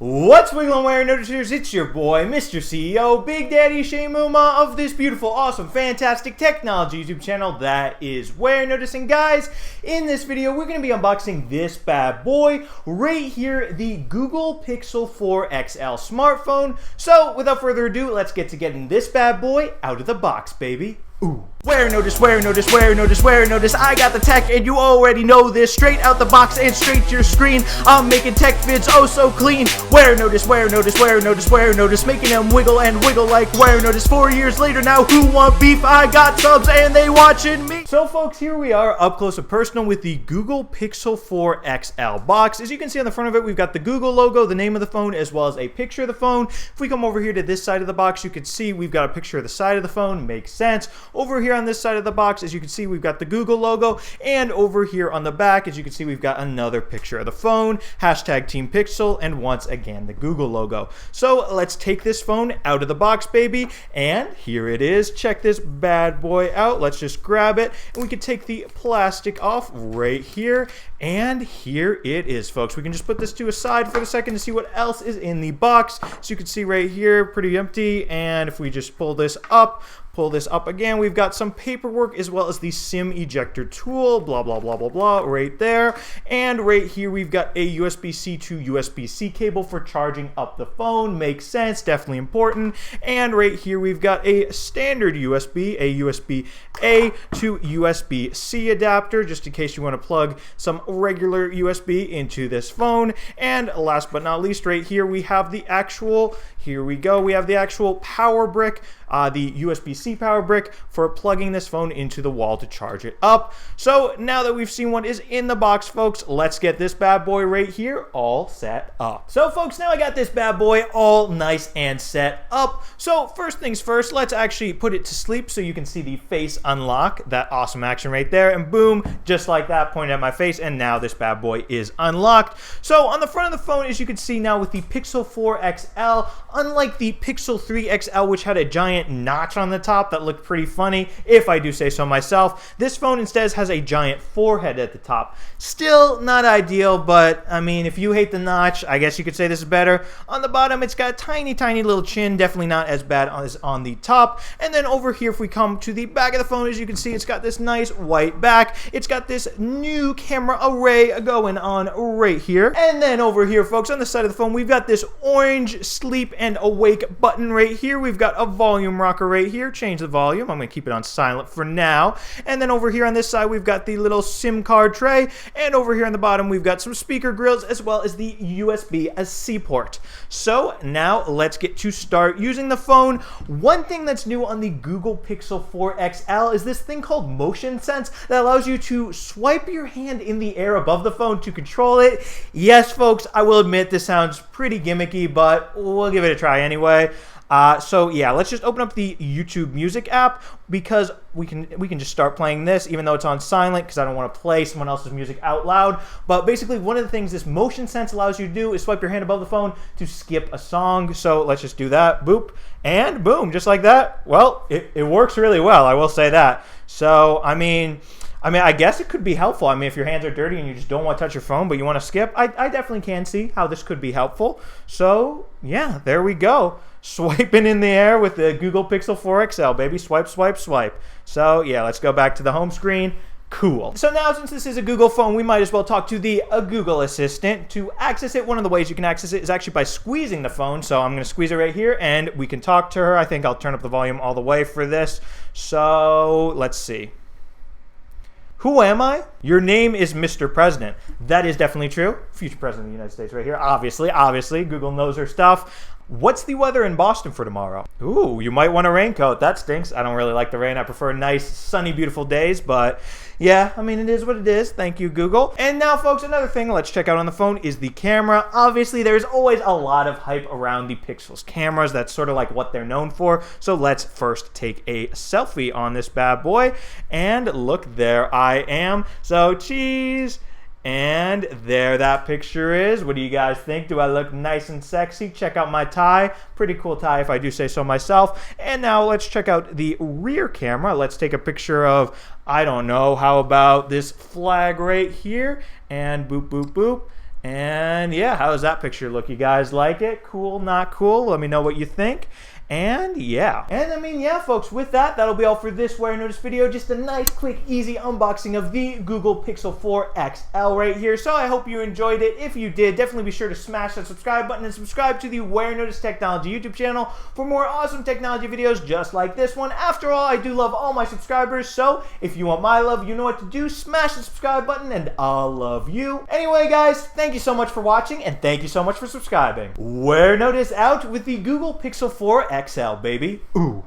What's wiggling, Warenotice? It's your boy, Mr. CEO, Big Daddy Shane Mumma of this beautiful, awesome, fantastic technology YouTube channel that is Warenotice. And guys, in this video, we're going to be unboxing this bad boy right here, the Google Pixel 4 XL smartphone. So, without further ado, let's get to getting this bad boy out of the box, baby. Ooh. Warenotice, I got the tech and you already know this. Straight out the box and straight to your screen, I'm making tech vids oh so clean. Warenotice, making them wiggle and wiggle like Warenotice. 4 years later now, who want beef? I got subs and they watching me. So folks, here we are up close and personal with the Google Pixel 4 XL box. As you can see on the front of it, we've got the Google logo, the name of the phone, as well as a picture of the phone. If we come over here to this side of the box, you can see we've got a picture of the side of the phone. Makes sense. Over here on this side of the box, as you can see, we've got the Google logo, and over here on the back, as you can see, we've got another picture of the phone, hashtag Team Pixel, and once again, the Google logo. So let's take this phone out of the box, baby, and here it is. Check this bad boy out. Let's just grab it, and we can take the plastic off right here, and here it is, folks. We can just put this to a side for a second to see what else is in the box. So you can see right here, pretty empty, and if we just pull this up again, we've got some paperwork as well as the SIM ejector tool, blah, blah, blah, blah, blah, right there. And right here, we've got a USB-C to USB-C cable for charging up the phone. Makes sense, definitely important. And right here, we've got a standard USB, a USB-A to USB-C adapter, just in case you want to plug some regular USB into this phone. And last but not least, right here, we have the actual, we have the actual power brick, the USB-C power brick for plugging this phone into the wall to charge it up. So now that we've seen what is in the box, folks, let's get this bad boy right here all set up. So folks, now I got this bad boy all nice and set up. So first things first, let's actually put it to sleep so you can see the face unlock. That awesome action right there, and boom, just like that, pointed at my face, and now this bad boy is unlocked. So on the front of the phone, as you can see now with the Pixel 4 XL, unlike the Pixel 3 XL, which had a giant notch on the top that looked pretty funny, if I do say so myself, this phone instead has a giant forehead at the top. Still not ideal, but I mean, if you hate the notch, I guess you could say this is better. On the bottom, it's got a tiny little chin, definitely not as bad as on the top. And then over here, if we come to the back of the phone, as you can see, it's got this nice white back. It's got this new camera array going on right here. And then over here, folks, on the side of the phone, we've got this orange sleep and awake button right here. We've got a volume rocker right here. Change the volume. I'm going to keep it on silent for now. And then over here on this side, we've got the little SIM card tray. And over here on the bottom, we've got some speaker grills as well as the USB-C port. So now let's get to start using the phone. One thing that's new on the Google Pixel 4 XL is this thing called Motion Sense that allows you to swipe your hand in the air above the phone to control it. Yes, folks, I will admit this sounds pretty gimmicky, but we'll give it a try anyway. So yeah, let's just open up the YouTube Music app because we can just start playing this even though it's on silent because I don't want to play someone else's music out loud. But basically one of the things this Motion Sense allows you to do is swipe your hand above the phone to skip a song. So let's just do that. Boop. And boom, just like that. Well, it works really well, I will say that. So, I mean, I guess it could be helpful. I mean, if your hands are dirty and you just don't want to touch your phone, but you want to skip, I definitely can see how this could be helpful. So, yeah, there we go. Swiping in the air with the Google Pixel 4 XL, baby. Swipe, swipe, swipe. So, yeah, let's go back to the home screen. Cool. So now, since this is a Google phone, we might as well talk to the Google Assistant. To access it, one of the ways you can access it is actually by squeezing the phone. So I'm going to squeeze it right here, and we can talk to her. I think I'll turn up the volume all the way for this. So, let's see. Who am I? Your name is Mr. President. That is definitely true. Future President of the United States right here. Obviously. Google knows her stuff. What's the weather in Boston for tomorrow? Ooh, you might want a raincoat. That stinks. I don't really like the rain. I prefer nice, sunny, beautiful days. But yeah, I mean, it is what it is. Thank you, Google. And now, folks, another thing let's check out on the phone is the camera. Obviously, there's always a lot of hype around the Pixel's cameras. That's sort of like what they're known for. So let's first take a selfie on this bad boy. And look, there I am. So cheese. And there that picture is. What do you guys think? Do I look nice and sexy? Check out my tie. Pretty cool tie if I do say so myself. And now let's check out the rear camera. Let's take a picture of, I don't know, how about this flag right here? And boop, boop, boop. And yeah, how does that picture look? You guys like it? Cool, not cool? Let me know what you think. And yeah. And I mean, yeah, folks, with that, that'll be all for this Warenotice video. Just a nice, quick, easy unboxing of the Google Pixel 4 XL right here. So I hope you enjoyed it. If you did, definitely be sure to smash that subscribe button and subscribe to the Warenotice Technology YouTube channel for more awesome technology videos just like this one. After all, I do love all my subscribers, so if you want my love, you know what to do. Smash the subscribe button and I'll love you. Anyway, guys, thank you so much for watching and thank you so much for subscribing. Warenotice out with the Google Pixel 4 XL, baby. Ooh.